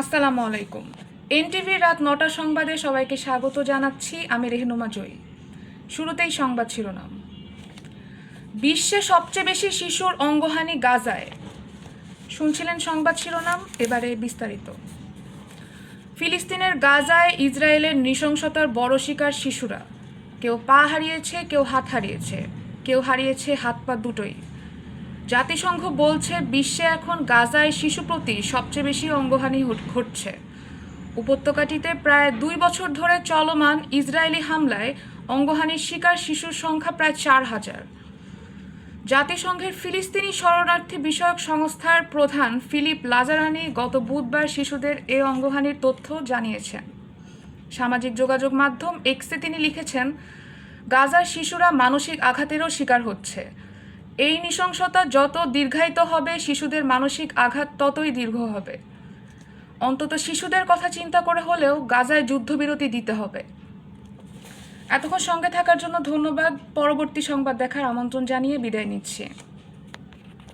আসসালামু আলাইকুম। এনটিভির রাত ৯টা সংবাদে সবাইকে স্বাগত জানাচ্ছি। আমি রেহনুমা জয়ী। শুরুতেই সংবাদ শিরোনাম। বিশ্বে সবচেয়ে বেশি শিশুর অঙ্গহানি গাজায়। শুনছিলেন সংবাদ শিরোনাম, এবারে বিস্তারিত। ফিলিস্তিনের গাজায় ইসরায়েলের নৃশংসতার বড় শিকার শিশুরা। কেউ পা হারিয়েছে, কেউ হাত হারিয়েছে, কেউ হারিয়েছে হাত পা দুটোই। জাতিসংঘ বলছে বিশ্বে এখন গাজায় শিশু প্রতি সবচেয়ে বেশি অঙ্গহানি ঘটছে। উপত্যকাটিতে প্রায় ২ বছর ধরে চলমান ইসরায়েলি হামলায় অঙ্গহানির শিকার শিশুর সংখ্যা প্রায় ৪,০০০। জাতিসংঘের ফিলিস্তিনি শরণার্থী বিষয়ক সংস্থার প্রধান ফিলিপ লাজারানি গত বুধবার শিশুদের এ অঙ্গহানির তথ্য জানিয়েছেন। সামাজিক যোগাযোগ মাধ্যম এক্সে তিনি লিখেছেন, গাজার শিশুরা মানসিক আঘাতেরও শিকার হচ্ছে। এই নৃশংসতা যত দীর্ঘায়িত হবে, শিশুদের মানসিক আঘাত ততই দীর্ঘ হবে। অন্তত শিশুদের কথা চিন্তা করে হলেও গাজায় যুদ্ধবিরতি দিতে হবে। এতক্ষণ সঙ্গে থাকার জন্য ধন্যবাদ। পরবর্তী সংবাদ দেখার আমন্ত্রণ জানিয়ে বিদায় নিচ্ছি।